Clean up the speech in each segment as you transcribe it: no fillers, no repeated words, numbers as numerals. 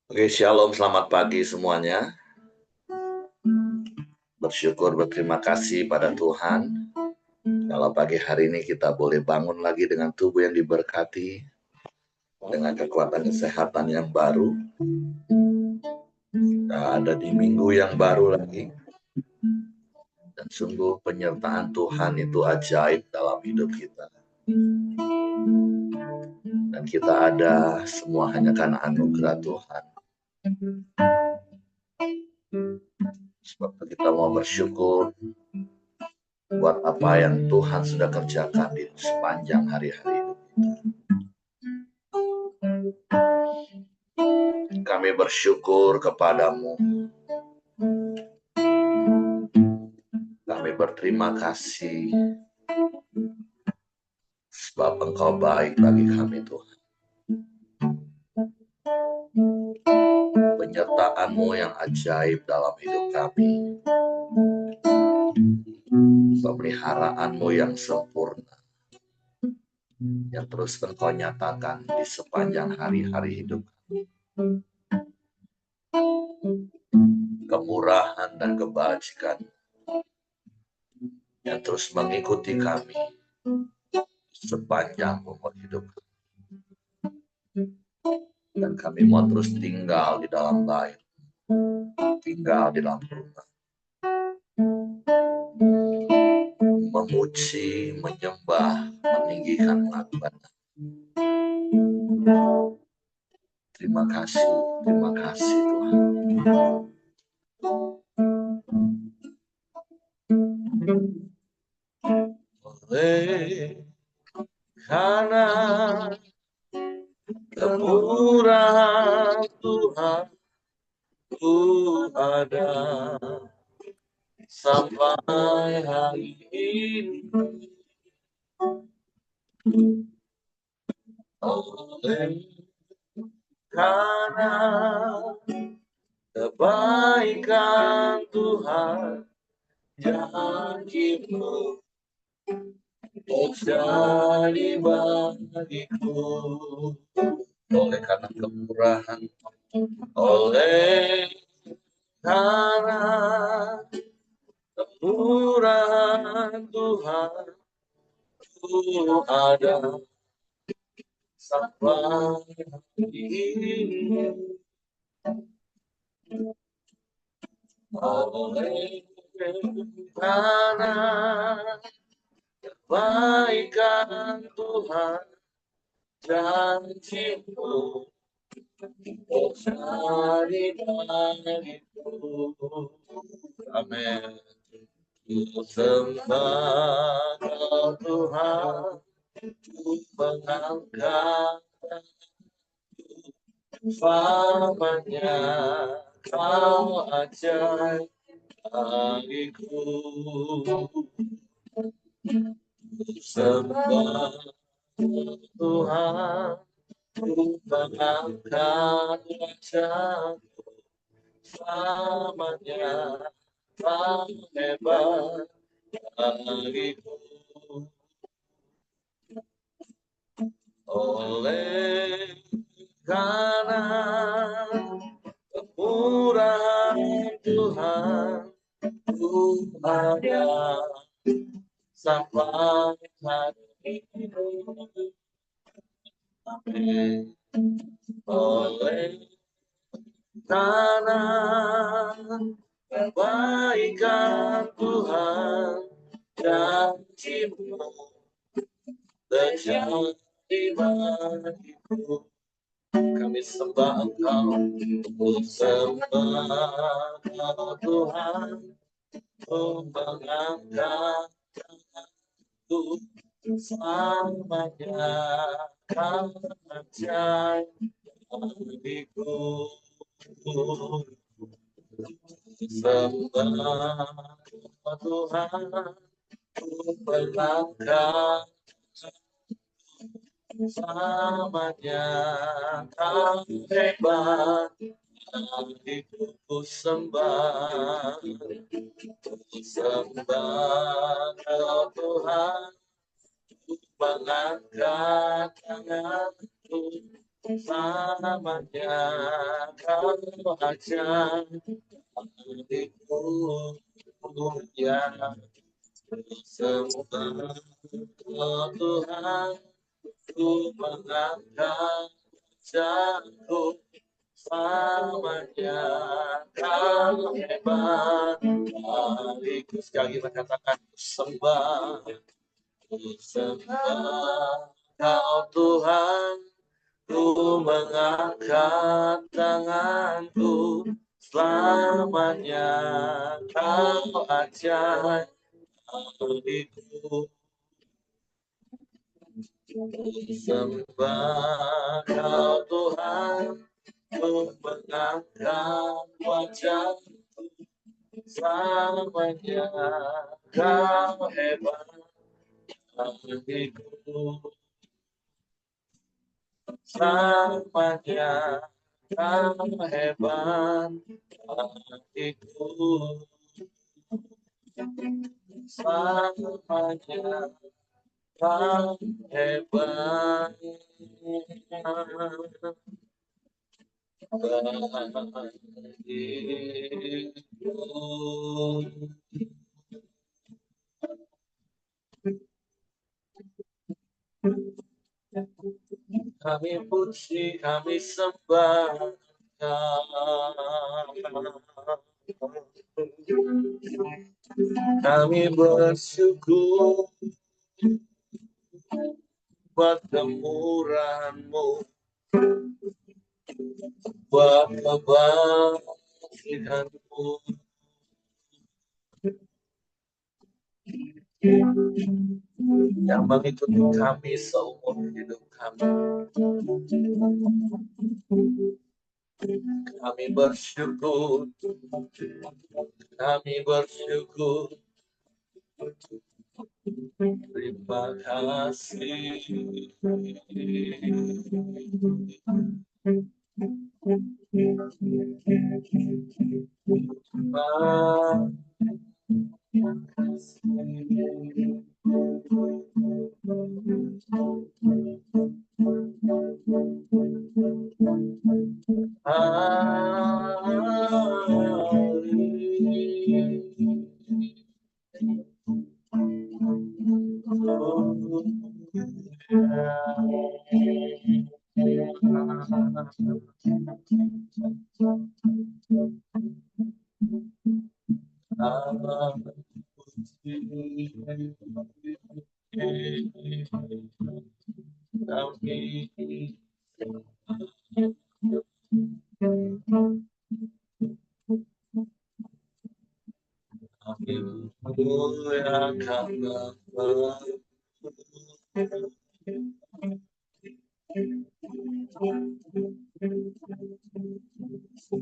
Oke, shalom, selamat pagi semuanya. Bersyukur, berterima kasih pada Tuhan. Kalau pagi hari ini kita boleh bangun lagi dengan tubuh yang diberkati, dengan kekuatan kesehatan yang baru. Kita ada di minggu yang baru lagi. Dan sungguh penyertaan Tuhan itu ajaib dalam hidup kita. Dan kita ada semua hanya karena anugerah Tuhan. Sebab kita mau bersyukur buat apa yang Tuhan sudah kerjakan di sepanjang hari-hari hidup kita. Kami bersyukur kepadamu. Kami berterima kasih sebab Engkau baik bagi kami, Tuhan. Penyertaan-Mu yang ajaib dalam hidup kami. Pemeliharaan-Mu yang sempurna. Yang terus Engkau nyatakan di sepanjang hari-hari hidup kami. Kemurahan dan kebajikan yang terus mengikuti kami sepanjang umur hidup kami. Dan kami mau terus tinggal di dalam bait, tinggal di dalam rumah, memuji, menyembah, meninggikan nama. Terima kasih Tuhan. Oleh karena kemurahan Tuhan, ku ada sampai hari ini. Oleh karena kebaikan Tuhan, janji-Mu terjadi bagiku. Oleh karena kemurahan, oleh karena kemurahan Tuhan, ku ada sampai ini. Oleh karena kebaikan Tuhan, janji-Mu terjadi bagiku. Amin. Ku sembah Kau Tuhan, ku mengangkat firman-Nya, Kau ajaib bagiku. Ku sembah Tuhan, ku mengangkat wajah-Mu, firman-Nya Kau hebat bagiku. Oleh karena kemurahan Tuhan, ku ada sampai hari ini. Amin. Oleh karena kebaikan Tuhan, janji-Mu terjadi bagiku. Kami sembah Engkau, ku sembah Engkau Tuhan, ku mengangkat tanganku, firman-Nya Kau ajaib bagiku. Ku sembah Engkau Tuhan, ku mengangkat firman-Nya Kau hebat bagiku. Ku sembah Kau Tuhan, ku mengangkat tanganku, selamanya kau ajar hatiku, ya sembah oh Tuhan, ku mengangkat wajahku, selamanya kau hebat. Hariku sekali lagi katakan sembah, ku sembah kau Tuhan, ku mengangkat tanganku, selamanya kau ajar hatiku. Sembah kau Tuhan, ku mengangkat wajah, selamanya kau hebat hatiku. Selamanya kau hebat hatiku. Selamanya kau hebat bagiku. Kami puji, kami sembah kami bersyukur buat kemurahan-Mu, buat kebajikan-Mu. Yang mengikuti kami seumur hidup kami. Kami bersyukur, kami bersyukur. Terima kasih.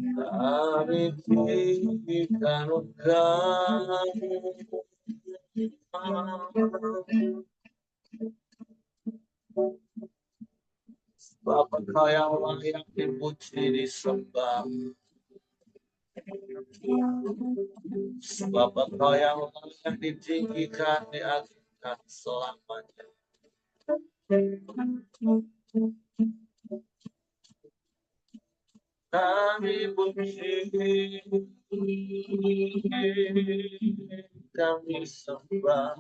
Kami tinggikan Engkau, sebab Engkau yang layak dipuji disembah, sebab Engkau yang layak ditinggikan diagungkan selamanya. Kami puji, kami sembah,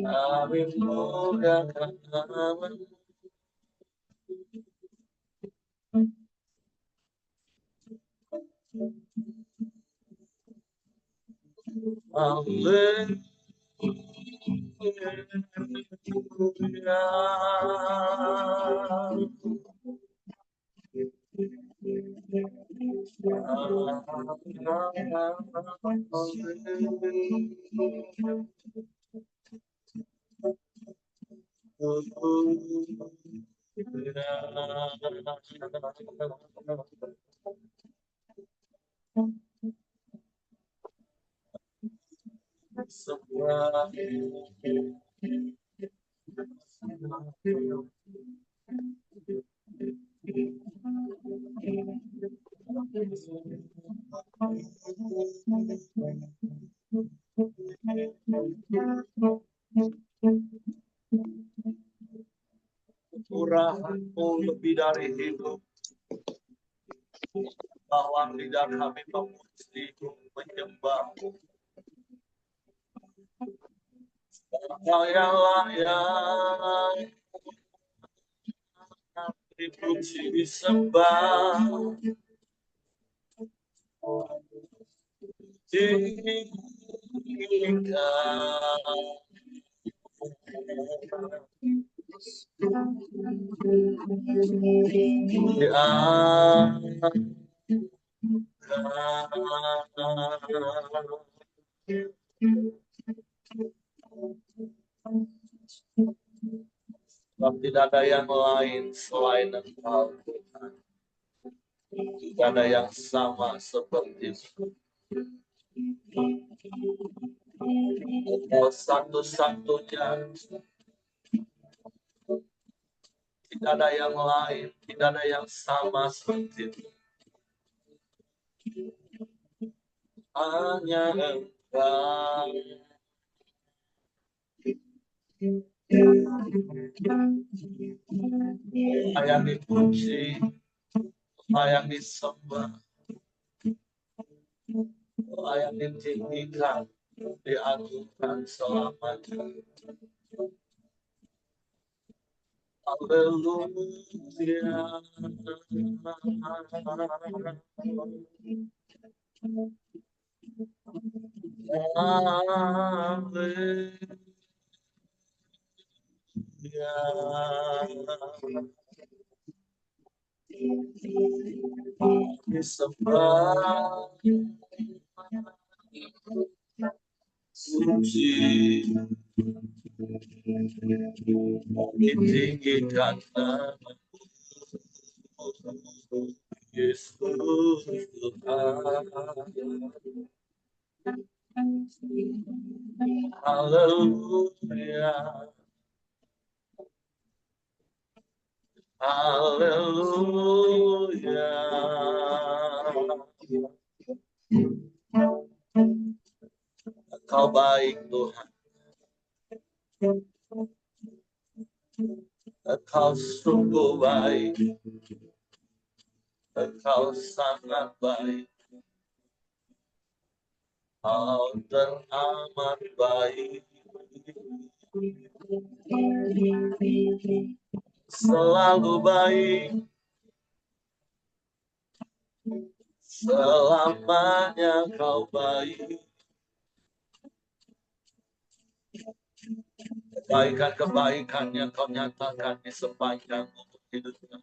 kami muliakan nama-Mu. Curahan-Mu lebih dari hidup, bahwa lidah kami memuji-Mu, menyembah-Mu. Engkau yang layak dipuji, disembah, sebab tidak ada yang lain selain Engkau, Tuhan. Tidak ada yang sama seperti-Mu. Engkau satu-satunya, tidak ada yang lain, tidak ada yang sama seperti-Mu. Hanya Engkau. Layak dipuji, layak disembah, layak ditinggikan, diagungkan selamanya. Haleluya. Disembah, suci, ditinggikan nama Yesus Tuhan. Haleluya. Haleluya. Engkau baik, Tuhan. Engkau sungguh baik. Engkau sangat baik. Kau teramat baik. Selalu baik. Selamanya Kau baik. Kebaikan-kebaikannya Kau nyatakan di sepanjang umur hidupnya.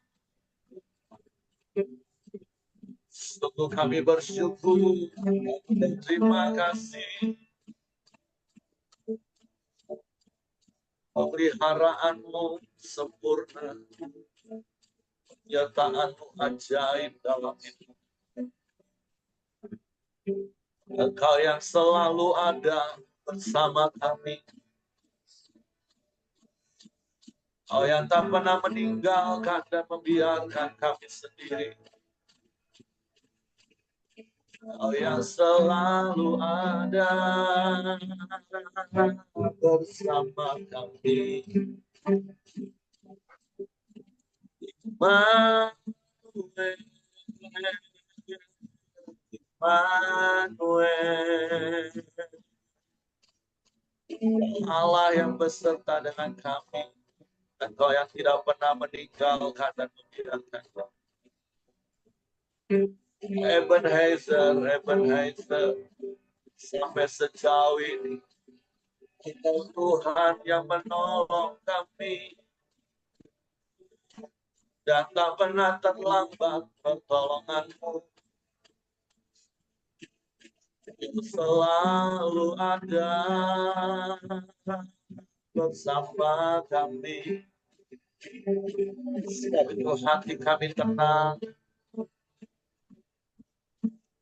Sungguh kami bersyukur dan terima kasih. Pemeliharaanmu sempurna. Penyertaan-Mu ajaib dalam hidup. Engkau yang selalu ada bersama kami. Kau yang tak pernah meninggalkan dan membiarkan kami sendiri. Kau yang selalu ada bersama kami. Immanuel, Immanuel, Allah yang beserta dengan kami. Engkau yang tidak pernah meninggalkan dan membiarkan kami. Ebenezer, Ebenezer, sampai sejauh ini Engkau Tuhan yang menolong kami dan tak pernah terlambat pertolongan-Mu. Itu selalu ada bersama kami. Sebab itu hati kami tenang,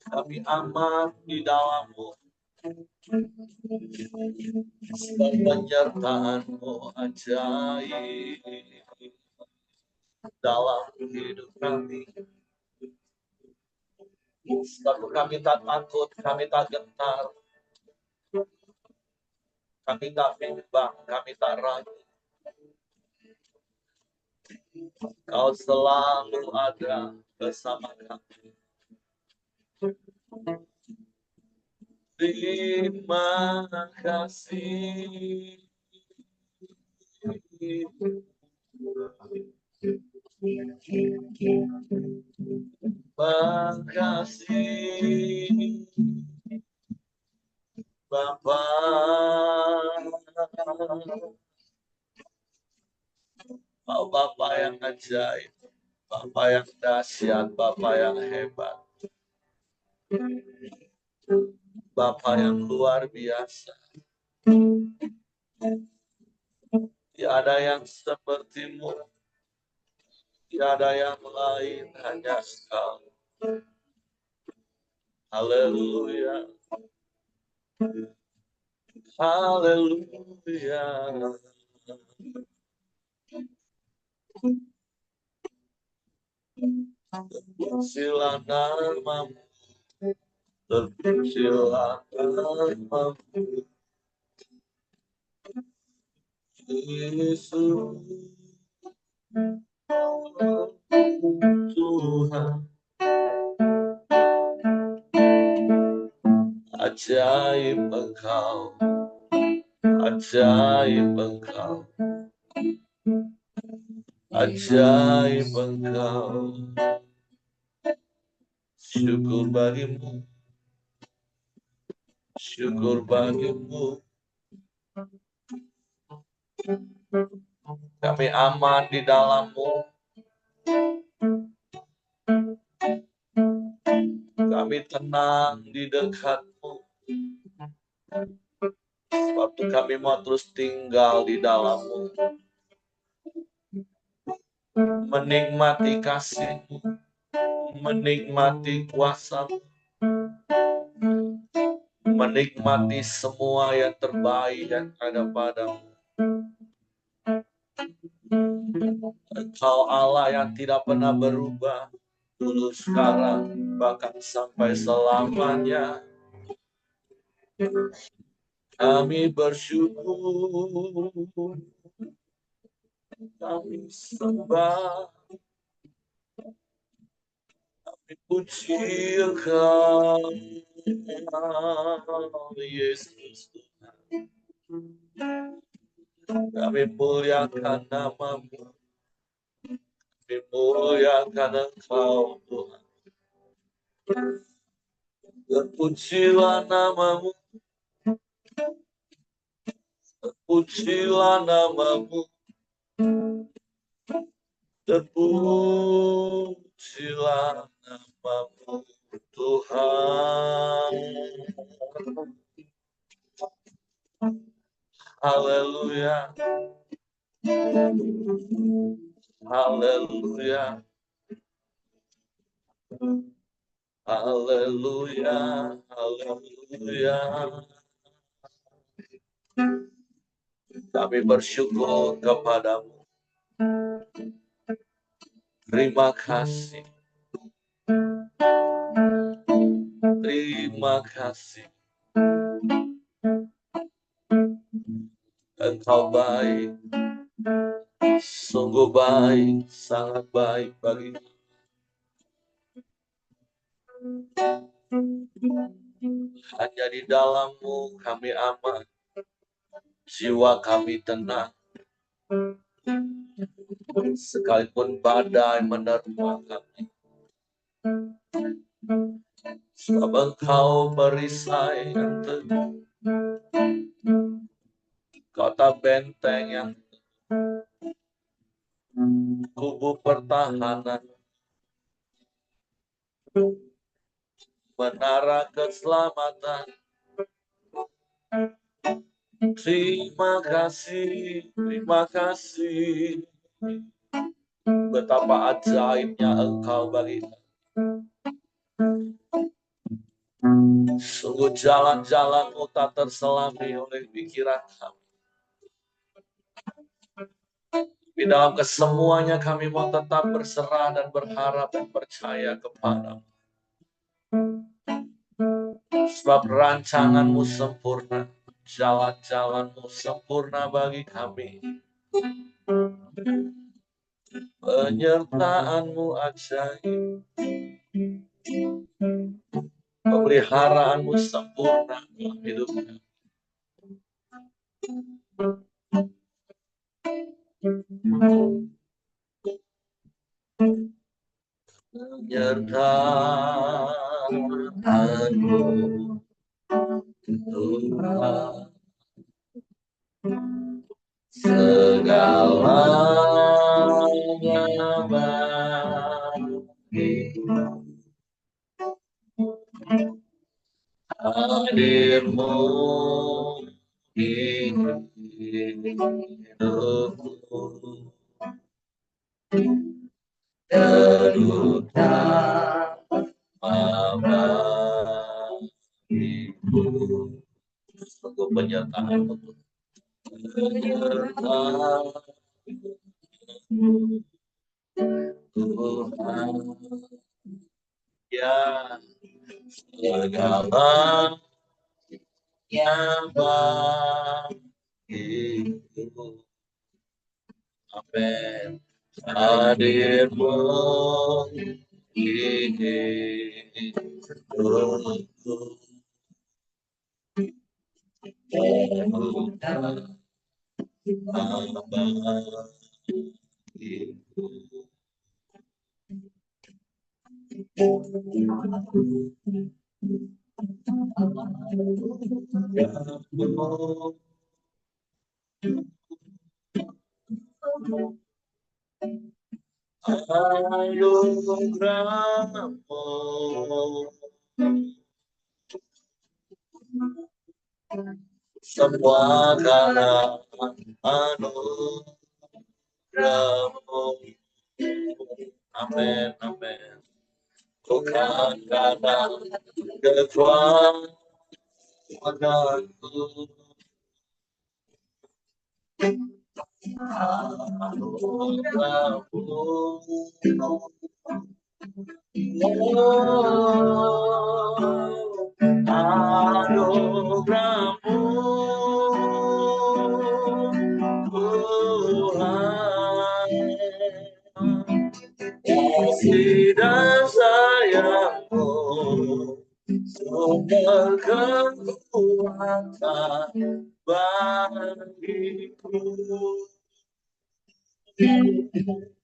kami aman di dalam-Mu. Sebab penyertaan-Mu ajaib dalam hidup kami. Sebab kami tak takut, kami tak gentar, kami tak bimbang, kami tak ragu. Kau selalu ada bersama kami. Terima kasih. Makasih Bapa. Oh, Bapa yang ajaib, Bapa yang dahsyat, Bapa yang hebat, Bapa yang luar biasa. Tiada yang sepertimu, tiada yang lain, hanya Engkau. Haleluya, haleluya. Terpujilah namamu, terpujilah namamu, Yesus. Tuhan, ajaib Engkau, ajaib Engkau, ajaib Engkau. Syukur bagimu, syukur bagimu. Kami aman di dalam-Mu, kami tenang di dekat-Mu. Sebab itu kami mau terus tinggal di dalam-Mu, menikmati kasih-Mu, menikmati kuasa-Mu, menikmati semua yang terbaik yang ada padamu. Engkau Allah yang tidak pernah berubah, dulu sekarang bahkan sampai selamanya. Kami bersyukur, kami sembah, kami puji Engkau, Yesus. Kami muliakan nama-Mu, kami muliakan Engkau, Tuhan. Terpujilah nama-Mu, terpujilah nama-Mu, terpujilah nama-Mu, Tuhan. Haleluya, haleluya, haleluya, haleluya. Kami bersyukur kepadamu. Terima kasih. Terima kasih. Engkau baik. Sungguh baik, sangat baik bagi kami. Hanya di dalam-Mu kami aman. Jiwa kami tenang. Sekalipun badai menerpa kami. Sebab Engkau perisai yang teguh. Kota benteng yang kubu pertahanan. Menara keselamatan. Terima kasih, terima kasih. Betapa ajaibnya Engkau bagi kami. Sungguh jalan-jalan-Mu tak terselami oleh pikiran kami. Di dalam kesemuanya kami mau tetap berserah dan berharap dan percaya kepada-Mu. Sebab rancangan-Mu sempurna, jalan-jalan-Mu sempurna bagi kami. Penyertaan-Mu ajaib, pemeliharaan-Mu sempurna dalam hidup kami. Penyertaan-Mu Tuhan, segalanya bagiku. Hadir-Mu di hidupku, terutama bagiku. Untuk penyertaan-Mu Tuhan, ya segalanya bagiku. Amin. Hadir-Mu di hidupku, terutama bagiku. Anugerah-Mu semua karena anugerah-Mu. Amin, amin. Bukan karena kekuatanku, anugerah-Mu Tuhan, kasih dan sayang-Mu sumber kekuatan bagiku.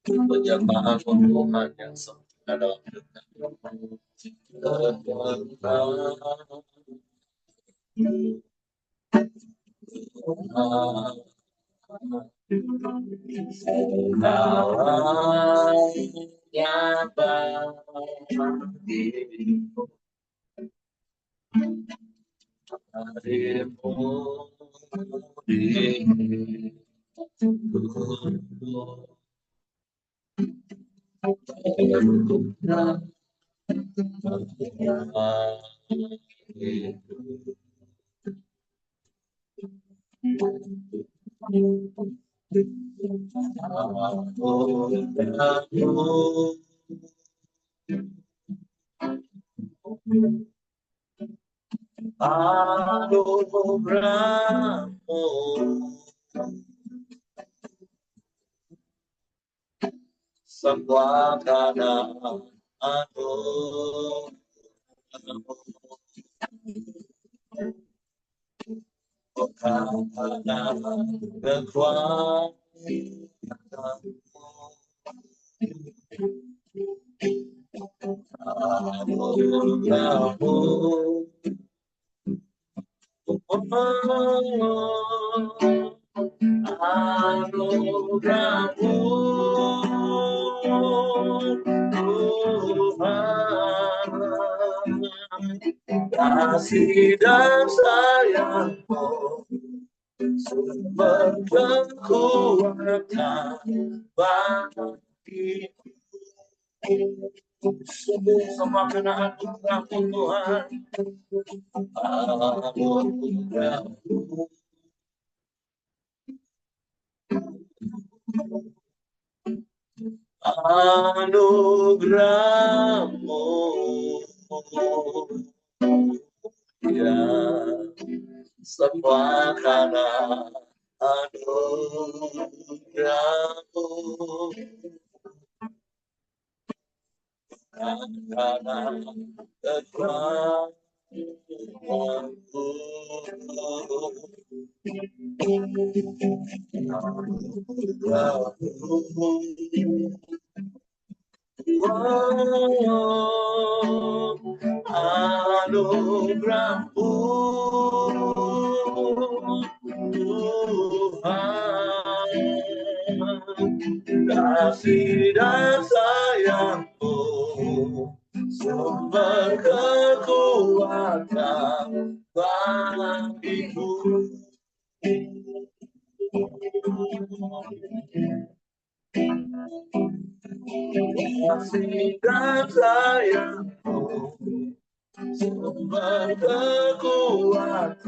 Penyertaan-Mu Tuhan yang sempurna dalam hidup kami. Segalanya bagiku. Hadir-Mu di hidupku, anugerah-Mu semua karena anugerah-Mu. Bukan karena kekuatanku, anugerah-Mu anugerah-Mu Tuhan, kasih dan sayang-Mu sumber kekuatan bagiku. Sungguh semua kena anugerah-Mu Tuhan, anugerah-Mu anugerah-Mu ya semua karena anugerahmu adalah kekuatanku. Anugerahmu Tuhan, kasih dan sayangmu, sumber kekuatan bagiku. Kasih dan sayangmu, sumber kekuatan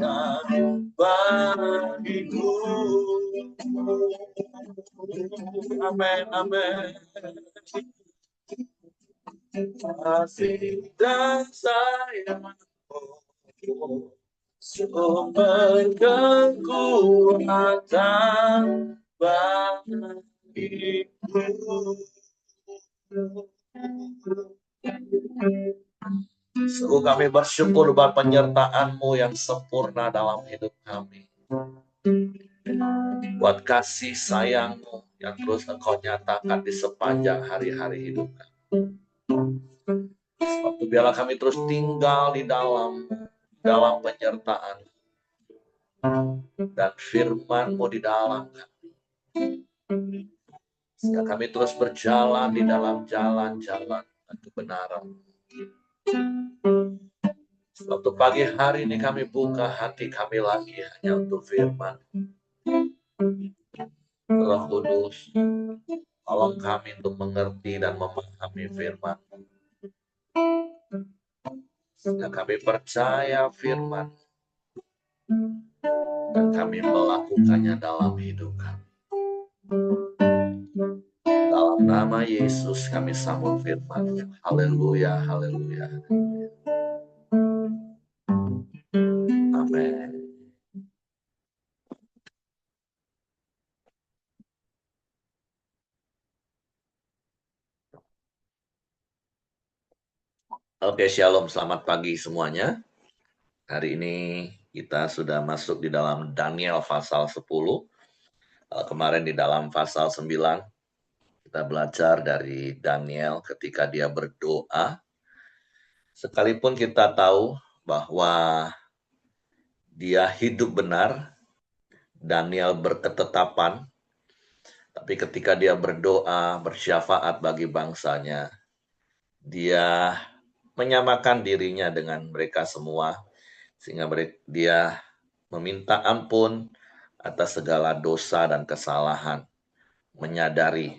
bagiku. Amin, amin. Kasih dan sayangmu, sumber kekuatan bagiku. Sungguh kami bersyukur buat penyertaan-Mu yang sempurna dalam hidup kami. Buat kasih sayang-Mu yang terus Engkau nyatakan di sepanjang hari-hari hidup kami. Sebab itu biarlah kami terus tinggal di dalam penyertaan dan firman-Mu di dalam kami. Sehingga kami terus berjalan di dalam jalan-jalan dan kebenaran. Sebab itu pagi hari ini kami buka hati kami lagi hanya untuk firman. Roh Kudus, tolong kami untuk mengerti dan memahami firman. Sehingga kami percaya firman dan kami melakukannya dalam hidup kami. Dalam nama Yesus kami sambut firman. Haleluya, haleluya. Amin. Oke, shalom, selamat pagi semuanya. Hari ini kita sudah masuk di dalam Daniel pasal 10. Kemarin di dalam pasal 9, kita belajar dari Daniel ketika dia berdoa. Sekalipun kita tahu bahwa dia hidup benar, Daniel berketetapan, tapi ketika dia berdoa, bersyafaat bagi bangsanya, dia menyamakan dirinya dengan mereka semua, sehingga dia meminta ampun atas segala dosa dan kesalahan, menyadari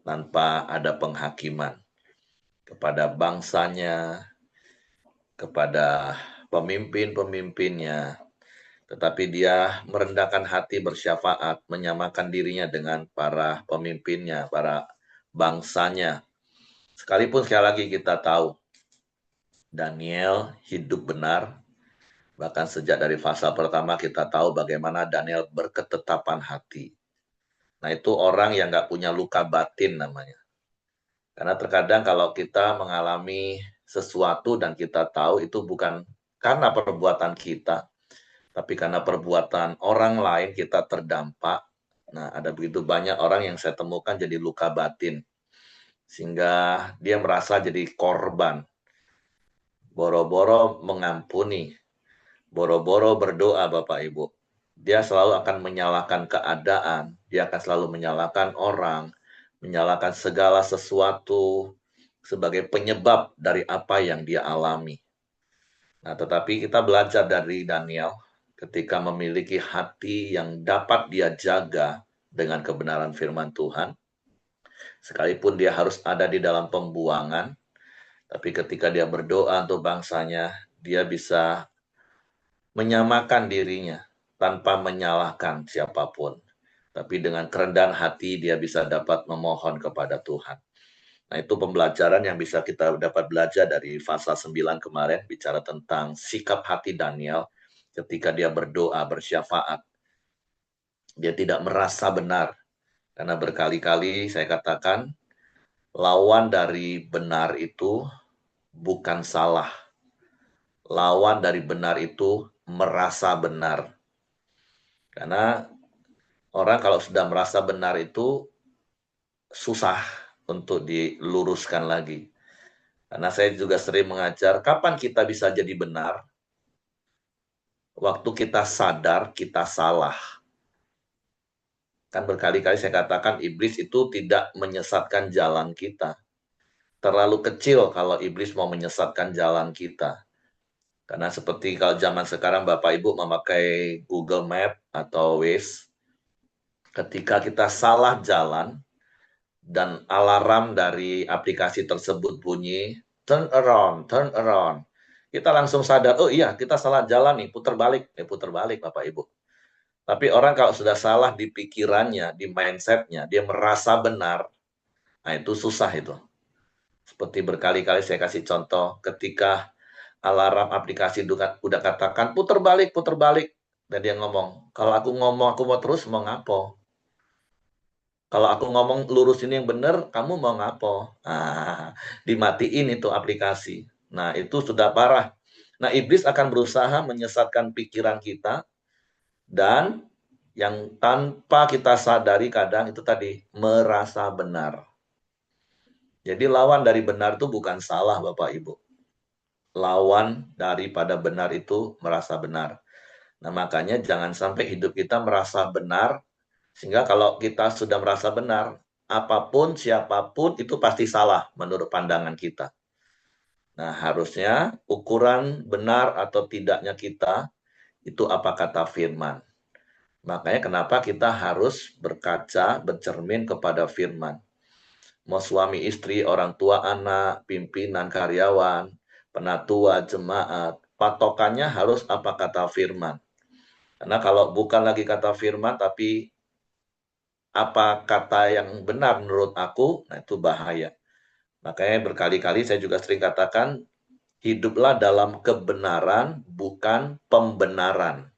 tanpa ada penghakiman kepada bangsanya, kepada pemimpin-pemimpinnya, tetapi dia merendahkan hati bersyafaat, menyamakan dirinya dengan para pemimpinnya, para bangsanya. Sekalipun sekali lagi kita tahu, Daniel hidup benar, bahkan sejak dari pasal pertama kita tahu bagaimana Daniel berketetapan hati. Nah itu orang yang nggak punya luka batin namanya. Karena terkadang kalau kita mengalami sesuatu dan kita tahu itu bukan karena perbuatan kita, tapi karena perbuatan orang lain kita terdampak. Nah, ada begitu banyak orang yang saya temukan jadi luka batin. Sehingga dia merasa jadi korban. Boro-boro mengampuni. Boro-boro berdoa Bapak Ibu. Dia selalu akan menyalahkan keadaan. Dia akan selalu menyalahkan orang. Menyalahkan segala sesuatu sebagai penyebab dari apa yang dia alami. Nah, tetapi kita belajar dari Daniel ketika memiliki hati yang dapat dia jaga dengan kebenaran firman Tuhan. Sekalipun dia harus ada di dalam pembuangan, tapi ketika dia berdoa untuk bangsanya, dia bisa menyamakan dirinya tanpa menyalahkan siapapun. Tapi dengan kerendahan hati dia bisa dapat memohon kepada Tuhan. Nah itu pembelajaran yang bisa kita dapat belajar dari pasal 9 kemarin, bicara tentang sikap hati Daniel ketika dia berdoa, bersyafaat. Dia tidak merasa benar. Karena berkali-kali saya katakan, lawan dari benar itu bukan salah. Lawan dari benar itu merasa benar. Karena orang kalau sudah merasa benar itu susah untuk diluruskan lagi. Karena saya juga sering mengajar, kapan kita bisa jadi benar? Waktu kita sadar kita salah. Kan berkali-kali saya katakan iblis itu tidak menyesatkan jalan kita. Terlalu kecil kalau iblis mau menyesatkan jalan kita. Karena seperti kalau zaman sekarang Bapak Ibu memakai Google Map atau Waze, ketika kita salah jalan dan alarm dari aplikasi tersebut bunyi, turn around, turn around. Kita langsung sadar, oh iya kita salah jalan nih, putar balik. Putar balik Bapak Ibu. Tapi orang kalau sudah salah di pikirannya, di mindsetnya, dia merasa benar, nah itu susah itu. Seperti berkali-kali saya kasih contoh, ketika alarm aplikasi udah katakan putar balik, dan dia ngomong, kalau aku ngomong aku mau terus mau ngapo? Kalau aku ngomong lurus ini yang benar, kamu mau ngapo? Nah, dimatiin itu aplikasi. Nah, itu sudah parah. Nah, iblis akan berusaha menyesatkan pikiran kita dan yang tanpa kita sadari kadang itu tadi merasa benar. Jadi lawan dari benar itu bukan salah Bapak Ibu. Lawan daripada benar itu merasa benar. Nah, makanya jangan sampai hidup kita merasa benar, sehingga kalau kita sudah merasa benar, apapun, siapapun itu pasti salah menurut pandangan kita. Nah, harusnya ukuran benar atau tidaknya kita itu apa kata firman. Makanya kenapa kita harus berkaca, bercermin kepada firman. Mau suami istri, orang tua anak, pimpinan karyawan, penatua, jemaat, patokannya harus apa kata firman. Karena kalau bukan lagi kata firman, tapi apa kata yang benar menurut aku, nah itu bahaya. Makanya berkali-kali saya juga sering katakan, hiduplah dalam kebenaran, bukan pembenaran.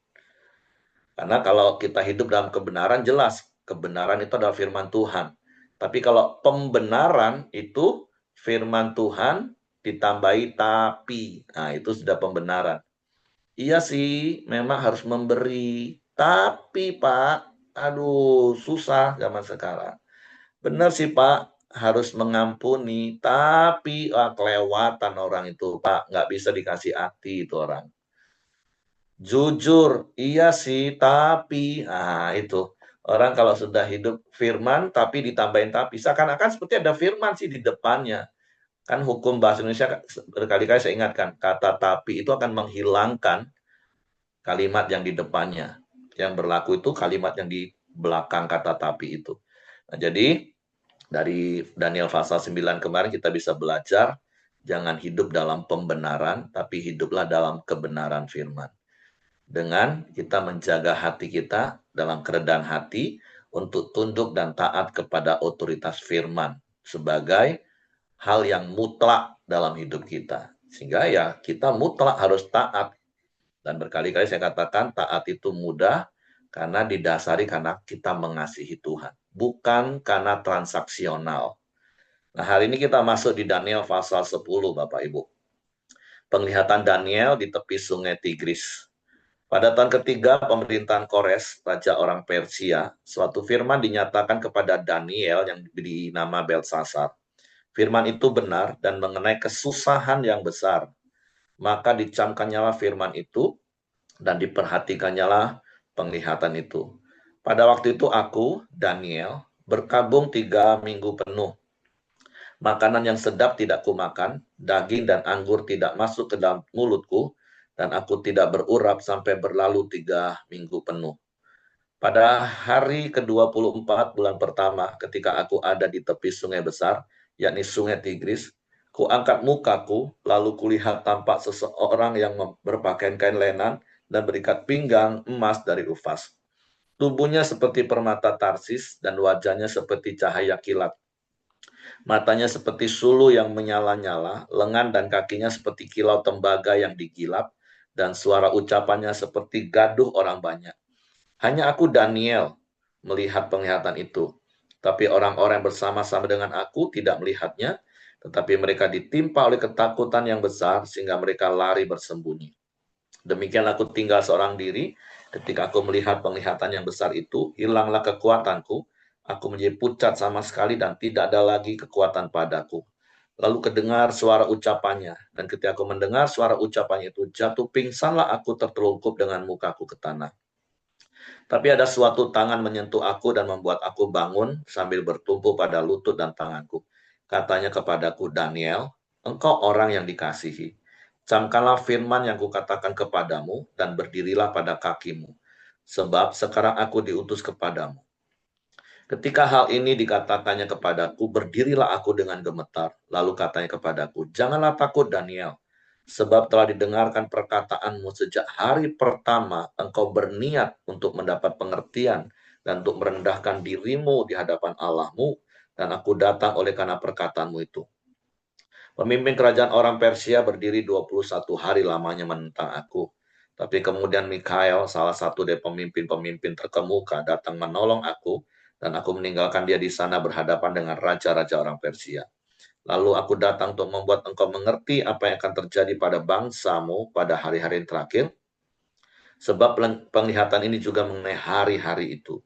Karena kalau kita hidup dalam kebenaran, jelas kebenaran itu adalah firman Tuhan. Tapi kalau pembenaran itu firman Tuhan ditambahi tapi. Nah, itu sudah pembenaran. Iya sih, memang harus memberi. Tapi Pak, aduh susah zaman sekarang. Benar sih Pak, harus mengampuni. Tapi kelewatan orang itu Pak, nggak bisa dikasih hati itu orang. Jujur, iya sih, tapi itu orang kalau sudah hidup firman tapi ditambahin tapi seakan-akan seperti ada firman sih di depannya. Kan hukum bahasa Indonesia berkali-kali saya ingatkan, kata tapi itu akan menghilangkan kalimat yang di depannya. Yang berlaku itu kalimat yang di belakang kata tapi itu. Nah, jadi dari Daniel pasal 9 kemarin kita bisa belajar jangan hidup dalam pembenaran tapi hiduplah dalam kebenaran firman. Dengan kita menjaga hati kita dalam kerendahan hati untuk tunduk dan taat kepada otoritas firman sebagai hal yang mutlak dalam hidup kita. Sehingga ya kita mutlak harus taat. Dan berkali-kali saya katakan taat itu mudah karena didasari karena kita mengasihi Tuhan. Bukan karena transaksional. Nah, hari ini kita masuk di Daniel pasal 10, Bapak Ibu. Penglihatan Daniel di tepi sungai Tigris. Pada tahun ketiga pemerintahan Kores, raja orang Persia, suatu firman dinyatakan kepada Daniel yang diberi nama Belsasar. Firman itu benar dan mengenai kesusahan yang besar. Maka dicamkannyalah firman itu dan diperhatikannyalah penglihatan itu. Pada waktu itu aku, Daniel, berkabung 3 minggu penuh. Makanan yang sedap tidak kumakan, daging dan anggur tidak masuk ke dalam mulutku, dan aku tidak berurap sampai berlalu 3 minggu penuh. Pada hari ke-24 bulan pertama, ketika aku ada di tepi sungai besar, yakni sungai Tigris, kuangkat mukaku, lalu kulihat tampak seseorang yang berpakaian kain lenan dan berikat pinggang emas dari Ufas. Tubuhnya seperti permata Tarsis dan wajahnya seperti cahaya kilat. Matanya seperti sulu yang menyala-nyala, lengan dan kakinya seperti kilau tembaga yang digilap, dan suara ucapannya seperti gaduh orang banyak. Hanya aku Daniel melihat penglihatan itu. Tapi orang-orang yang bersama-sama dengan aku tidak melihatnya, tetapi mereka ditimpa oleh ketakutan yang besar sehingga mereka lari bersembunyi. Demikian aku tinggal seorang diri, ketika aku melihat penglihatan yang besar itu, hilanglah kekuatanku, aku menjadi pucat sama sekali dan tidak ada lagi kekuatan padaku. Lalu kedengar suara ucapannya, dan ketika aku mendengar suara ucapannya itu, jatuh pingsanlah aku tertelungkup dengan mukaku ke tanah. Tapi ada suatu tangan menyentuh aku dan membuat aku bangun sambil bertumpu pada lutut dan tanganku. Katanya kepadaku, Daniel, engkau orang yang dikasihi. Camkanlah firman yang kukatakan kepadamu dan berdirilah pada kakimu. Sebab sekarang aku diutus kepadamu. Ketika hal ini dikatakannya kepadaku, berdirilah aku dengan gemetar. Lalu katanya kepadaku, janganlah takut Daniel. Sebab telah didengarkan perkataanmu sejak hari pertama engkau berniat untuk mendapat pengertian dan untuk merendahkan dirimu di hadapan Allahmu, dan aku datang oleh karena perkataanmu itu. Pemimpin kerajaan orang Persia berdiri 21 hari lamanya menentang aku. Tapi kemudian Mikhail, salah satu dari pemimpin-pemimpin terkemuka, datang menolong aku, dan aku meninggalkan dia di sana berhadapan dengan raja-raja orang Persia. Lalu aku datang untuk membuat engkau mengerti apa yang akan terjadi pada bangsamu pada hari-hari terakhir, sebab penglihatan ini juga mengenai hari-hari itu.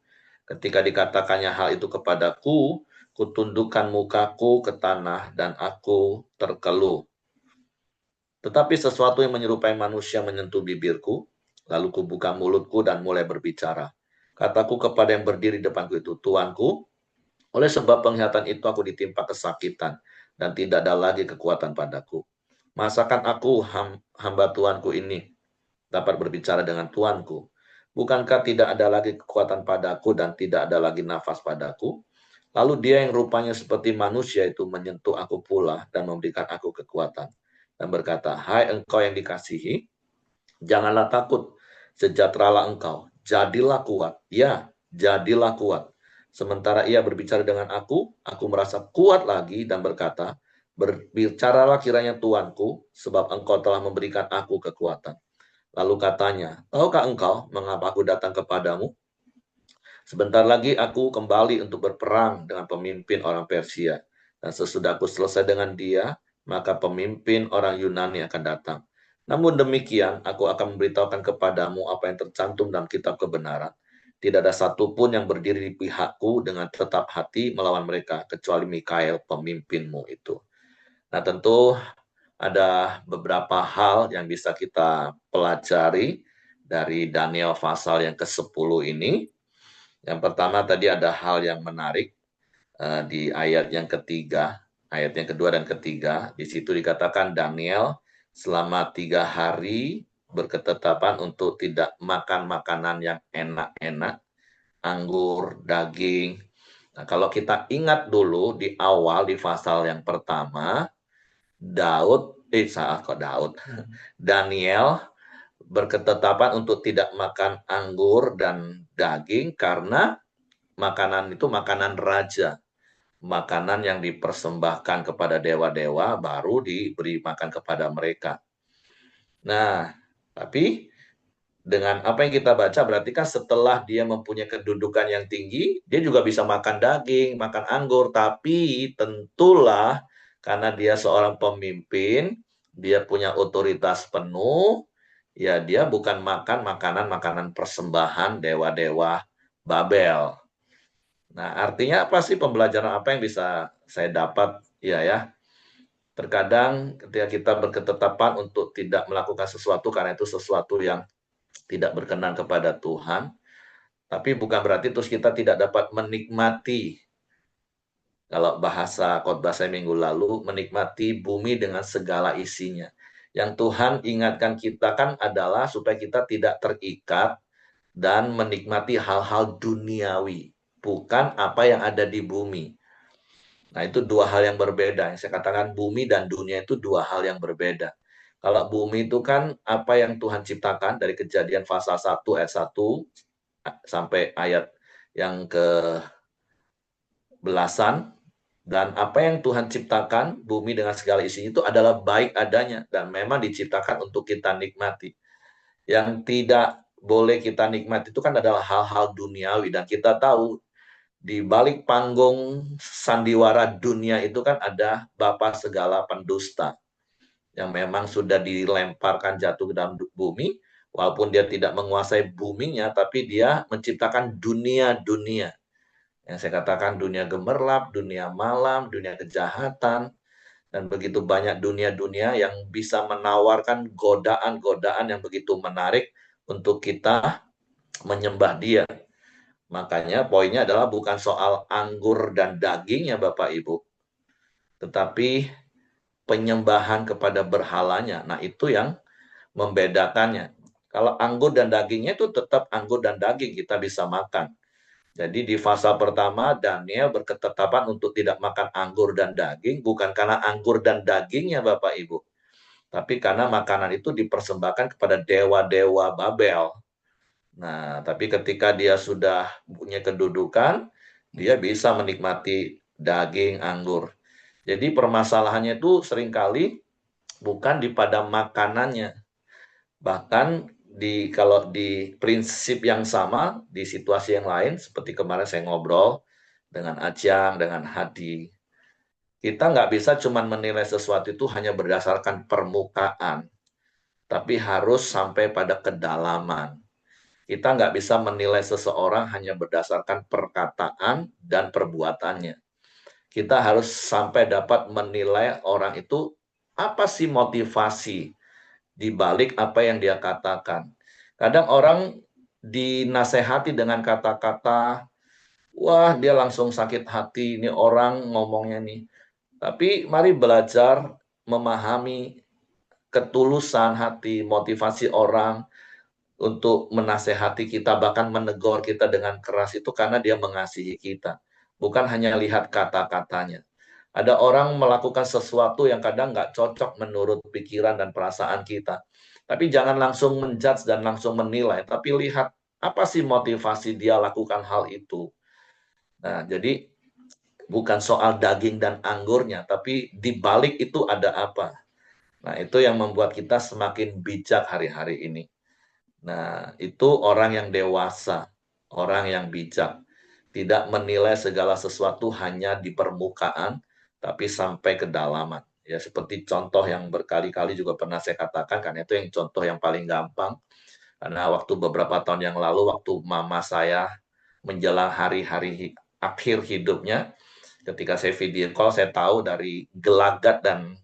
Ketika dikatakannya hal itu kepadaku, kutundukkan mukaku ke tanah dan aku terkeluh. Tetapi sesuatu yang menyerupai manusia menyentuh bibirku, lalu kubuka mulutku dan mulai berbicara. Kataku kepada yang berdiri depanku itu, Tuanku, oleh sebab penglihatan itu aku ditimpa kesakitan dan tidak ada lagi kekuatan padaku. Masakan aku hamba Tuanku ini dapat berbicara dengan Tuanku? Bukankah tidak ada lagi kekuatan padaku dan tidak ada lagi nafas padaku? Lalu dia yang rupanya seperti manusia itu menyentuh aku pula dan memberikan aku kekuatan. Dan berkata, hai engkau yang dikasihi, janganlah takut, sejahteralah engkau, jadilah kuat. Ya, jadilah kuat. Sementara ia berbicara dengan aku merasa kuat lagi dan berkata, berbicaralah kiranya Tuanku, sebab engkau telah memberikan aku kekuatan. Lalu katanya, tahukah engkau mengapa aku datang kepadamu? Sebentar lagi aku kembali untuk berperang dengan pemimpin orang Persia. Dan sesudah aku selesai dengan dia, maka pemimpin orang Yunani akan datang. Namun demikian, aku akan memberitahukan kepadamu apa yang tercantum dalam kitab kebenaran. Tidak ada satupun yang berdiri di pihakku dengan tetap hati melawan mereka, kecuali Mikhail, pemimpinmu itu. Nah, tentu ada beberapa hal yang bisa kita pelajari dari Daniel pasal yang ke-10 ini. Yang pertama tadi ada hal yang menarik di ayat yang ketiga, ayat yang kedua dan ketiga. Di situ dikatakan Daniel selama 3 hari berketetapan untuk tidak makan makanan yang enak-enak, anggur, daging. Nah, kalau kita ingat dulu di awal di pasal yang pertama, Daniel berketetapan untuk tidak makan anggur dan daging karena makanan itu makanan raja. Makanan yang dipersembahkan kepada dewa-dewa baru diberi makan kepada mereka. Nah, tapi dengan apa yang kita baca berarti kan setelah dia mempunyai kedudukan yang tinggi, dia juga bisa makan daging, makan anggur, tapi tentulah karena dia seorang pemimpin, dia punya otoritas penuh, ya dia bukan makan makanan-makanan persembahan dewa-dewa Babel. Nah, artinya apa sih pembelajaran apa yang bisa saya dapat? Ya. Terkadang ketika kita berketetapan untuk tidak melakukan sesuatu karena itu sesuatu yang tidak berkenan kepada Tuhan, tapi bukan berarti terus kita tidak dapat menikmati, kalau bahasa khotbah saya minggu lalu, menikmati bumi dengan segala isinya. Yang Tuhan ingatkan kita kan adalah supaya kita tidak terikat dan menikmati hal-hal duniawi, bukan apa yang ada di bumi. Nah, itu dua hal yang berbeda. Yang saya katakan bumi dan dunia itu dua hal yang berbeda. Kalau bumi itu kan apa yang Tuhan ciptakan dari Kejadian pasal 1 ayat 1 sampai ayat yang ke belasan, dan apa yang Tuhan ciptakan, bumi dengan segala isinya itu adalah baik adanya dan memang diciptakan untuk kita nikmati. Yang tidak boleh kita nikmati itu kan adalah hal-hal duniawi, dan kita tahu di balik panggung sandiwara dunia itu kan ada bapa segala pendusta yang memang sudah dilemparkan jatuh ke dalam bumi, walaupun dia tidak menguasai buminya, tapi dia menciptakan dunia-dunia. Yang saya katakan dunia gemerlap, dunia malam, dunia kejahatan, dan begitu banyak dunia-dunia yang bisa menawarkan godaan-godaan yang begitu menarik untuk kita menyembah dia. Makanya poinnya adalah bukan soal anggur dan dagingnya Bapak Ibu, tetapi penyembahan kepada berhalanya. Nah, itu yang membedakannya. Kalau anggur dan dagingnya itu tetap anggur dan daging, kita bisa makan. Jadi di fase pertama Daniel berketetapan untuk tidak makan anggur dan daging, bukan karena anggur dan dagingnya Bapak Ibu, tapi karena makanan itu dipersembahkan kepada dewa-dewa Babel. Nah, tapi ketika dia sudah punya kedudukan, dia bisa menikmati daging anggur. Jadi permasalahannya itu seringkali bukan di pada makanannya. Bahkan kalau di prinsip yang sama, di situasi yang lain, seperti kemarin saya ngobrol dengan Ajang, dengan Hadi, kita nggak bisa cuma menilai sesuatu itu hanya berdasarkan permukaan, tapi harus sampai pada kedalaman. Kita nggak bisa menilai seseorang hanya berdasarkan perkataan dan perbuatannya. Kita harus sampai dapat menilai orang itu apa sih motivasi di balik apa yang dia katakan. Kadang orang dinasehati dengan kata-kata, wah dia langsung sakit hati, ini orang ngomongnya nih. Tapi mari belajar memahami ketulusan hati, motivasi orang untuk menasehati kita, bahkan menegur kita dengan keras itu karena dia mengasihi kita. Bukan hanya lihat kata-katanya. Ada orang melakukan sesuatu yang kadang nggak cocok menurut pikiran dan perasaan kita. Tapi jangan langsung menjudge dan langsung menilai, tapi lihat apa sih motivasi dia lakukan hal itu. Nah, jadi bukan soal daging dan anggurnya, tapi di balik itu ada apa. Nah, itu yang membuat kita semakin bijak hari-hari ini. Nah, itu orang yang dewasa, orang yang bijak. Tidak menilai segala sesuatu hanya di permukaan, tapi sampai kedalaman. Ya, seperti contoh yang berkali-kali juga pernah saya katakan, karena itu yang contoh yang paling gampang. Karena waktu beberapa tahun yang lalu, waktu mama saya menjelang hari-hari akhir hidupnya, ketika saya video call, saya tahu dari gelagat dan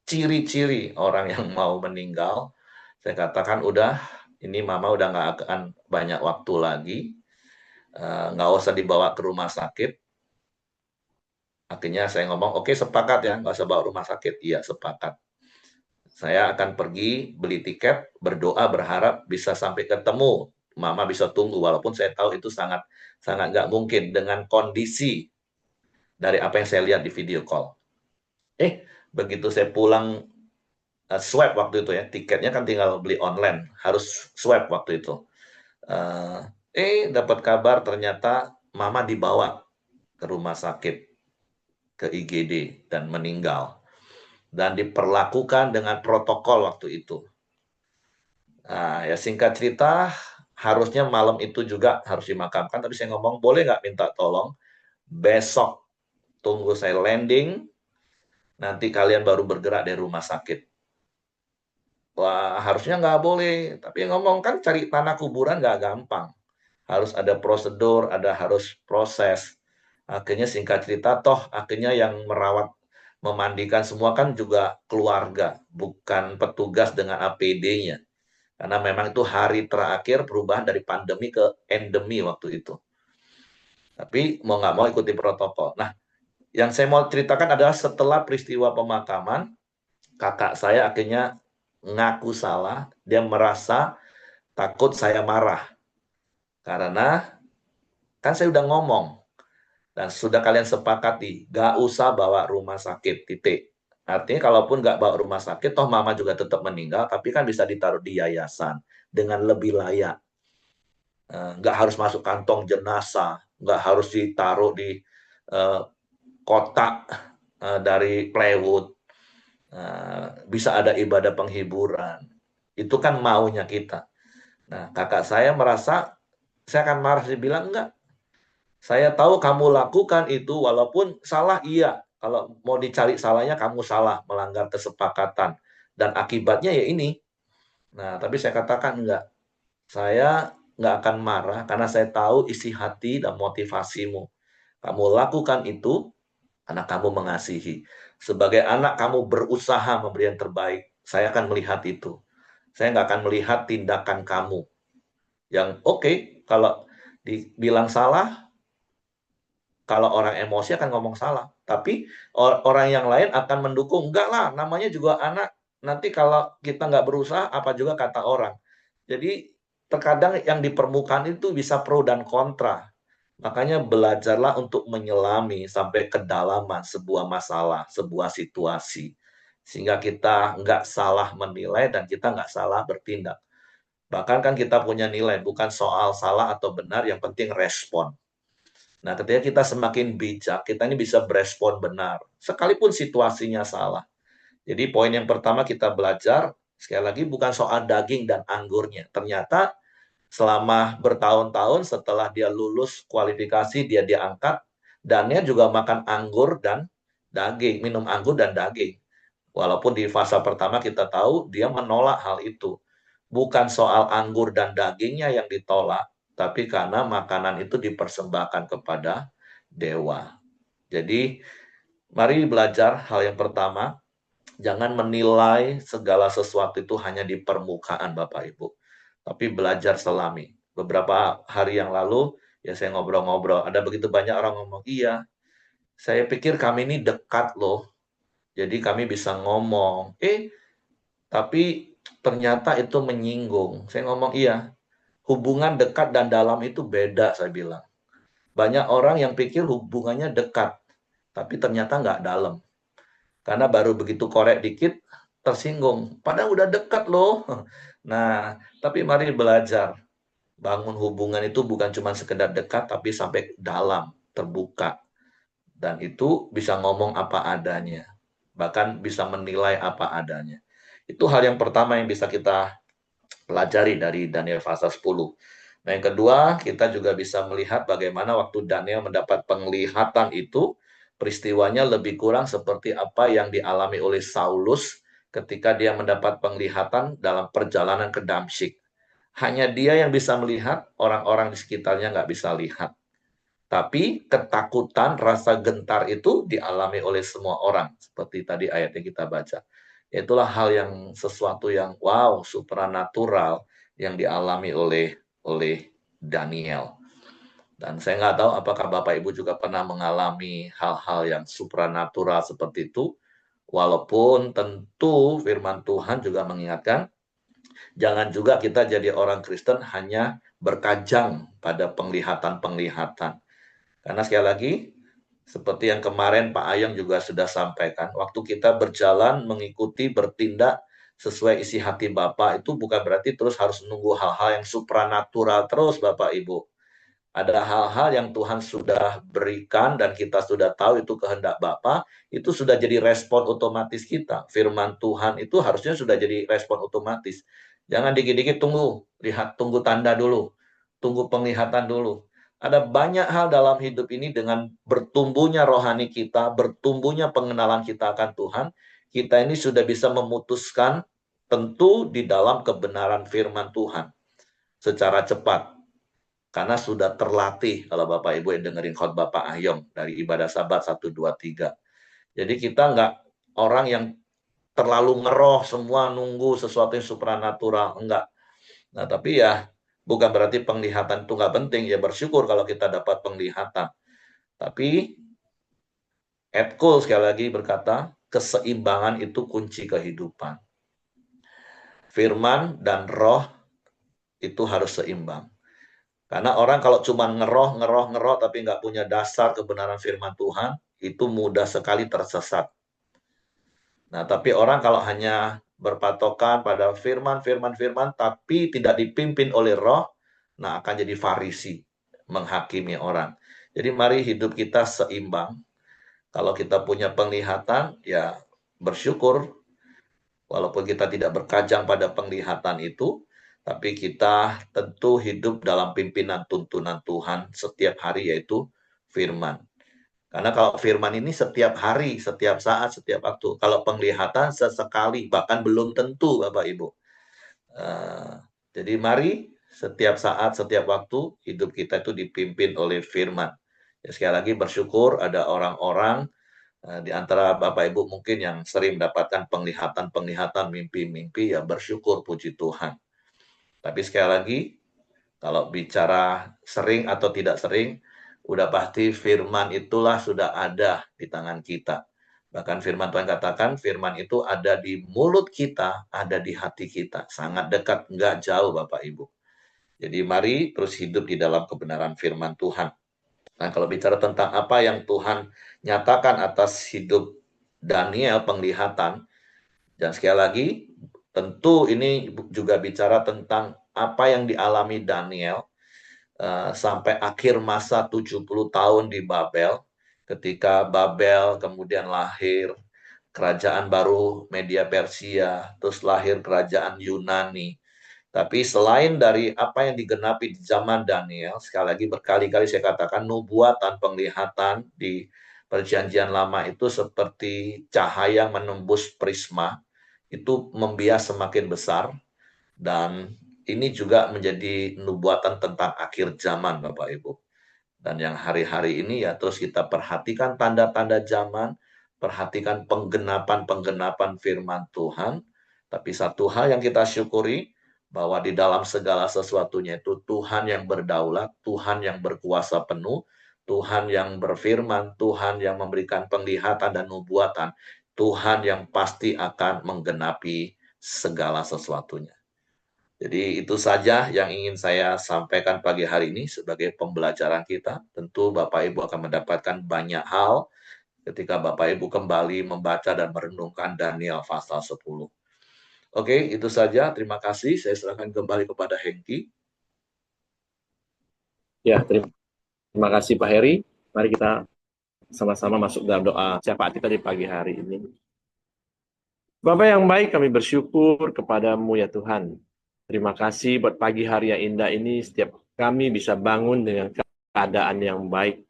ciri-ciri orang yang mau meninggal. Saya katakan, udah, ini mama udah nggak akan banyak waktu lagi, nggak usah dibawa ke rumah sakit. Akhirnya saya ngomong, oke sepakat ya, nggak usah bawa rumah sakit. Iya, sepakat. Saya akan pergi beli tiket, berdoa, berharap bisa sampai ketemu. Mama bisa tunggu, walaupun saya tahu itu sangat sangat nggak mungkin dengan kondisi dari apa yang saya lihat di video call. Begitu saya pulang swab waktu itu ya, tiketnya kan tinggal beli online, harus swab waktu itu. Dapat kabar ternyata mama dibawa ke rumah sakit, ke IGD, dan meninggal. Dan diperlakukan dengan protokol waktu itu. Nah, ya singkat cerita, harusnya malam itu juga harus dimakamkan, tapi saya ngomong, boleh nggak minta tolong, besok tunggu saya landing, nanti kalian baru bergerak dari rumah sakit. Wah, harusnya nggak boleh. Tapi ngomong kan cari tanah kuburan nggak gampang. Harus ada prosedur, ada harus proses. Akhirnya singkat cerita, toh akhirnya yang merawat, memandikan semua kan juga keluarga, bukan petugas dengan APD-nya. Karena memang itu hari terakhir perubahan dari pandemi ke endemi waktu itu. Tapi mau nggak mau ikuti protokol. Nah, yang saya mau ceritakan adalah setelah peristiwa pemakaman, kakak saya akhirnya ngaku salah, dia merasa takut saya marah. Karena kan saya udah ngomong, dan sudah kalian sepakati, gak usah bawa rumah sakit, titik. Artinya kalaupun gak bawa rumah sakit, toh mama juga tetap meninggal, tapi kan bisa ditaruh di yayasan dengan lebih layak. Nggak harus masuk kantong jenazah, nggak harus ditaruh di kotak dari plywood. Bisa ada ibadah penghiburan. Itu kan maunya kita. Nah, kakak saya merasa saya akan marah, dia bilang enggak. Saya tahu kamu lakukan itu walaupun salah iya. Kalau mau dicari salahnya kamu salah, melanggar kesepakatan. Dan akibatnya ya ini. Nah, tapi saya katakan enggak. Saya nggak akan marah karena saya tahu isi hati dan motivasimu. Kamu lakukan itu karena kamu mengasihi. Sebagai anak kamu berusaha memberi yang terbaik. Saya akan melihat itu. Saya nggak akan melihat tindakan kamu. Yang oke, kalau dibilang salah, kalau orang emosi akan ngomong salah. Tapi orang yang lain akan mendukung. Enggak lah, namanya juga anak. Nanti kalau kita nggak berusaha, apa juga kata orang. Jadi terkadang yang di permukaan itu bisa pro dan kontra. Makanya belajarlah untuk menyelami sampai kedalaman sebuah masalah, sebuah situasi. Sehingga kita nggak salah menilai dan kita nggak salah bertindak. Bahkan kan kita punya nilai, bukan soal salah atau benar, yang penting respon. Nah, ketika kita semakin bijak, kita ini bisa berespon benar, sekalipun situasinya salah. Jadi poin yang pertama kita belajar, sekali lagi bukan soal daging dan anggurnya. Ternyata selama bertahun-tahun setelah dia lulus kualifikasi, dia diangkat, dannya juga makan anggur dan daging, minum anggur dan daging. Walaupun di fase pertama kita tahu dia menolak hal itu. Bukan soal anggur dan dagingnya yang ditolak, tapi karena makanan itu dipersembahkan kepada dewa. Jadi, mari belajar hal yang pertama, jangan menilai segala sesuatu itu hanya di permukaan, Bapak Ibu. Tapi belajar selami. Beberapa hari yang lalu, ya saya ngobrol-ngobrol, ada begitu banyak orang ngomong, iya, saya pikir kami ini dekat loh, jadi kami bisa ngomong. Tapi ternyata itu menyinggung. Saya ngomong, iya, hubungan dekat dan dalam itu beda, saya bilang. Banyak orang yang pikir hubungannya dekat, tapi ternyata nggak dalam. Karena baru begitu korek dikit, tersinggung. Padahal udah dekat loh. Nah, tapi mari belajar. Bangun hubungan itu bukan cuma sekedar dekat, tapi sampai dalam, terbuka. Dan itu bisa ngomong apa adanya. Bahkan bisa menilai apa adanya. Itu hal yang pertama yang bisa kita pelajari dari Daniel pasal 10. Nah, yang kedua, kita juga bisa melihat bagaimana waktu Daniel mendapat penglihatan itu, peristiwanya lebih kurang seperti apa yang dialami oleh Saulus ketika dia mendapat penglihatan dalam perjalanan ke Damsyik. Hanya dia yang bisa melihat, orang-orang di sekitarnya nggak bisa lihat. Tapi ketakutan, rasa gentar itu dialami oleh semua orang. Seperti tadi ayat yang kita baca. Itulah hal yang sesuatu yang wow, supranatural yang dialami oleh Daniel. Dan saya nggak tahu apakah Bapak Ibu juga pernah mengalami hal-hal yang supranatural seperti itu. Walaupun tentu firman Tuhan juga mengingatkan, jangan juga kita jadi orang Kristen hanya berkajang pada penglihatan-penglihatan. Karena sekali lagi, seperti yang kemarin Pak Ayang juga sudah sampaikan, waktu kita berjalan, mengikuti, bertindak sesuai isi hati Bapak, itu bukan berarti terus harus menunggu hal-hal yang supranatural terus Bapak Ibu. Ada hal-hal yang Tuhan sudah berikan dan kita sudah tahu itu kehendak Bapa, itu sudah jadi respon otomatis kita. Firman Tuhan itu harusnya sudah jadi respon otomatis. Jangan dikit-dikit tunggu, lihat, tunggu tanda dulu, tunggu penglihatan dulu. Ada banyak hal dalam hidup ini dengan bertumbuhnya rohani kita, bertumbuhnya pengenalan kita akan Tuhan, kita ini sudah bisa memutuskan tentu di dalam kebenaran firman Tuhan secara cepat. Karena sudah terlatih, kalau Bapak Ibu yang dengerin khotbah Pak Ahyong dari ibadah sabat 1, 2, 3. Jadi kita nggak orang yang terlalu ngeroh semua nunggu sesuatu yang supranatural, enggak. Nah, tapi ya bukan berarti penglihatan itu nggak penting, ya bersyukur kalau kita dapat penglihatan. Tapi Ed Cole sekali lagi berkata, keseimbangan itu kunci kehidupan. Firman dan roh itu harus seimbang. Karena orang kalau cuma ngeroh, tapi nggak punya dasar kebenaran firman Tuhan, itu mudah sekali tersesat. Nah, tapi orang kalau hanya berpatokan pada firman, tapi tidak dipimpin oleh roh, nah akan jadi farisi, menghakimi orang. Jadi mari hidup kita seimbang. Kalau kita punya penglihatan, ya bersyukur. Walaupun kita tidak berkajang pada penglihatan itu, tapi kita tentu hidup dalam pimpinan tuntunan Tuhan setiap hari, yaitu firman. Karena kalau firman ini setiap hari, setiap saat, setiap waktu. Kalau penglihatan sesekali, bahkan belum tentu, Bapak Ibu. Jadi mari setiap saat, setiap waktu, hidup kita itu dipimpin oleh firman. Ya, sekali lagi bersyukur ada orang-orang di antara Bapak Ibu mungkin yang sering mendapatkan penglihatan-penglihatan, mimpi-mimpi, ya bersyukur, puji Tuhan. Tapi sekali lagi, kalau bicara sering atau tidak sering, udah pasti firman itulah sudah ada di tangan kita. Bahkan firman Tuhan katakan, firman itu ada di mulut kita, ada di hati kita. Sangat dekat, nggak jauh Bapak Ibu. Jadi mari terus hidup di dalam kebenaran firman Tuhan. Nah, kalau bicara tentang apa yang Tuhan nyatakan atas hidup Daniel, penglihatan, dan sekali lagi, tentu ini juga bicara tentang apa yang dialami Daniel sampai akhir masa 70 tahun di Babel, ketika Babel kemudian lahir kerajaan baru Media Persia, terus lahir kerajaan Yunani. Tapi selain dari apa yang digenapi di zaman Daniel, sekali lagi berkali-kali saya katakan, nubuatan penglihatan di perjanjian lama itu seperti cahaya menembus prisma, itu membias semakin besar, dan ini juga menjadi nubuatan tentang akhir zaman, Bapak Ibu. Dan yang hari-hari ini ya terus kita perhatikan tanda-tanda zaman, perhatikan penggenapan-penggenapan firman Tuhan. Tapi satu hal yang kita syukuri, bahwa di dalam segala sesuatunya itu Tuhan yang berdaulat, Tuhan yang berkuasa penuh, Tuhan yang berfirman, Tuhan yang memberikan penglihatan dan nubuatan, Tuhan yang pasti akan menggenapi segala sesuatunya. Jadi itu saja yang ingin saya sampaikan pagi hari ini sebagai pembelajaran kita. Tentu Bapak Ibu akan mendapatkan banyak hal ketika Bapak Ibu kembali membaca dan merenungkan Daniel pasal 10. Oke, itu saja. Terima kasih. Saya serahkan kembali kepada Hengki. Ya, terima kasih Pak Heri. Mari kita sama-sama masuk dalam doa syafaat kita di pagi hari ini. Bapa yang baik, kami bersyukur kepadamu ya Tuhan. Terima kasih buat pagi hari yang indah ini, setiap kami bisa bangun dengan keadaan yang baik.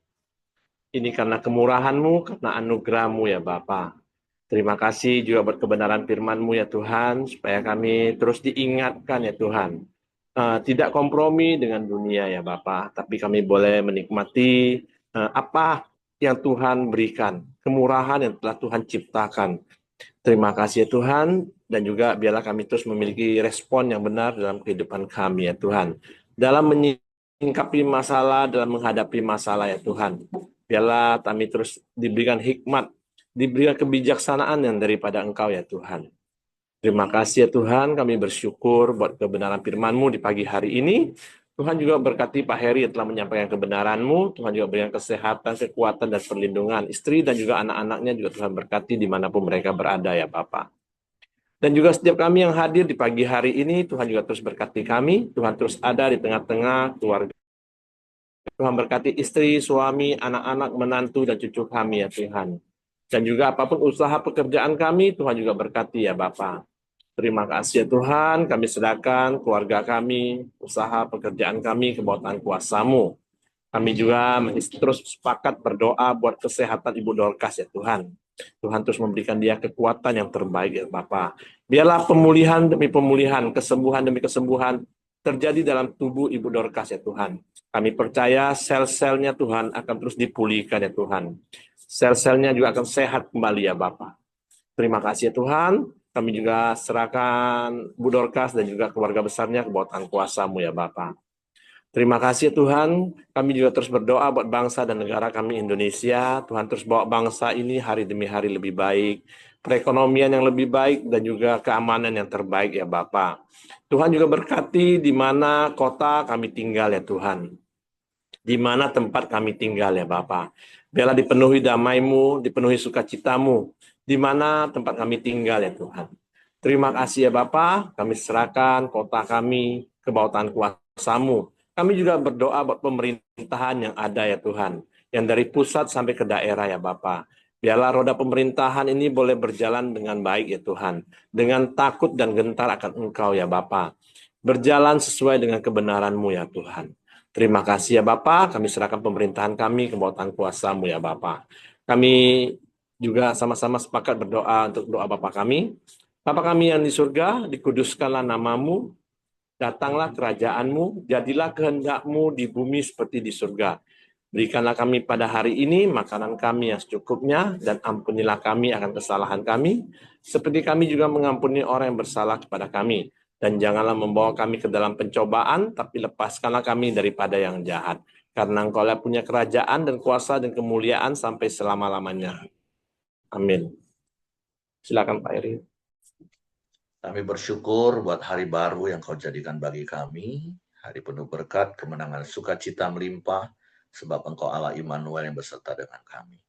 Ini karena kemurahan-Mu, karena anugerah-Mu ya Bapa. Terima kasih juga buat kebenaran firman-Mu ya Tuhan, supaya kami terus diingatkan ya Tuhan. Tidak kompromi dengan dunia ya Bapa, tapi kami boleh menikmati apa yang Tuhan berikan, kemurahan yang telah Tuhan ciptakan. Terima kasih ya Tuhan, dan juga biarlah kami terus memiliki respon yang benar dalam kehidupan kami ya Tuhan. Dalam menyingkapi masalah, dalam menghadapi masalah ya Tuhan. Biarlah kami terus diberikan hikmat, diberikan kebijaksanaan yang daripada Engkau ya Tuhan. Terima kasih ya Tuhan, kami bersyukur buat kebenaran firman-Mu di pagi hari ini. Tuhan juga berkati Pak Heri yang telah menyampaikan kebenaran-Mu. Tuhan juga berikan kesehatan, kekuatan, dan perlindungan. Istri dan juga anak-anaknya juga Tuhan berkati dimanapun mereka berada ya Bapak. Dan juga setiap kami yang hadir di pagi hari ini, Tuhan juga terus berkati kami. Tuhan terus ada di tengah-tengah keluarga. Tuhan berkati istri, suami, anak-anak, menantu, dan cucu kami ya Tuhan. Dan juga apapun usaha pekerjaan kami, Tuhan juga berkati ya Bapak. Terima kasih ya Tuhan, kami serahkan keluarga kami, usaha pekerjaan kami ke bawah tangan kuasa-Mu. Kami juga terus sepakat berdoa buat kesehatan Ibu Dorcas ya Tuhan. Tuhan terus memberikan dia kekuatan yang terbaik ya Bapak. Biarlah pemulihan demi pemulihan, kesembuhan demi kesembuhan terjadi dalam tubuh Ibu Dorcas ya Tuhan. Kami percaya sel-selnya Tuhan akan terus dipulihkan ya Tuhan. Sel-selnya juga akan sehat kembali ya Bapak. Terima kasih ya Tuhan. Kami juga serahkan Bu Dorcas dan juga keluarga besarnya ke bawah tangan kuasa-Mu ya Bapak. Terima kasih Tuhan, kami juga terus berdoa buat bangsa dan negara kami Indonesia. Tuhan terus bawa bangsa ini hari demi hari lebih baik, perekonomian yang lebih baik, dan juga keamanan yang terbaik ya Bapak. Tuhan juga berkati di mana kota kami tinggal ya Tuhan, di mana tempat kami tinggal ya Bapak. Biarlah dipenuhi damai-Mu, dipenuhi sukacita-Mu, di mana tempat kami tinggal ya Tuhan. Terima kasih ya Bapak, kami serahkan kota kami ke bawah tangan kuasa-Mu. Kami juga berdoa buat pemerintahan yang ada ya Tuhan, yang dari pusat sampai ke daerah ya Bapak. Biarlah roda pemerintahan ini boleh berjalan dengan baik ya Tuhan, dengan takut dan gentar akan Engkau ya Bapak. berjalan sesuai dengan kebenaran-Mu ya Tuhan. Terima kasih ya Bapa, kami serahkan pemerintahan kami ke bawah tangan kuasa-Mu ya Bapa. Kami juga sama-sama sepakat berdoa untuk doa Bapa kami. Bapa kami yang di surga, dikuduskanlah nama-Mu, datanglah kerajaan-Mu, jadilah kehendak-Mu di bumi seperti di surga. Berikanlah kami pada hari ini makanan kami yang secukupnya, dan ampunilah kami akan kesalahan kami, seperti kami juga mengampuni orang yang bersalah kepada kami. Dan janganlah membawa kami ke dalam pencobaan, tapi lepaskanlah kami daripada yang jahat. Karena Engkaulah punya kerajaan dan kuasa dan kemuliaan sampai selama-lamanya. Amin. Silakan Pak Eri. Kami bersyukur buat hari baru yang Kau jadikan bagi kami, hari penuh berkat, kemenangan, sukacita melimpah, sebab Engkau Allah Immanuel yang beserta dengan kami.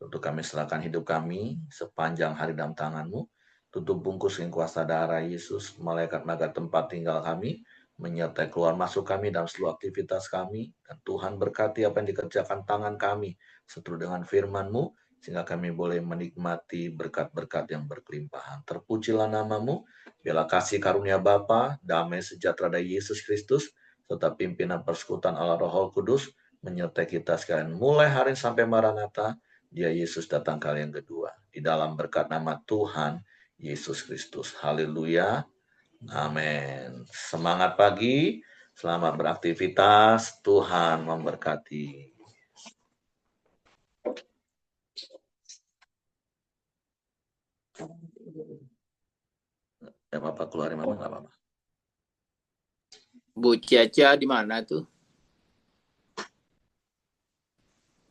Untuk kami serahkan hidup kami sepanjang hari dalam tangan-Mu, tutup bungkus dengan kuasa darah Yesus, malaikat-malaikat tempat tinggal kami, menyertai keluar masuk kami dalam seluruh aktivitas kami, dan Tuhan berkati apa yang dikerjakan tangan kami, seturut dengan firman-Mu, sehingga kami boleh menikmati berkat-berkat yang berkelimpahan. Terpujilah nama-Mu, biarlah kasih karunia Bapa, damai sejahtera dari Yesus Kristus, serta pimpinan persekutuan Allah Roh Kudus, menyertai kita sekalian mulai hari ini sampai Maranatha, Dia Yesus datang kali yang kedua. Di dalam berkat nama Tuhan Yesus Kristus. Haleluya. Amin. Semangat pagi, selamat beraktivitas, Tuhan memberkati. Ya Bapak keluarin Mama, nggak apa-apa. Bu Caca di mana tuh?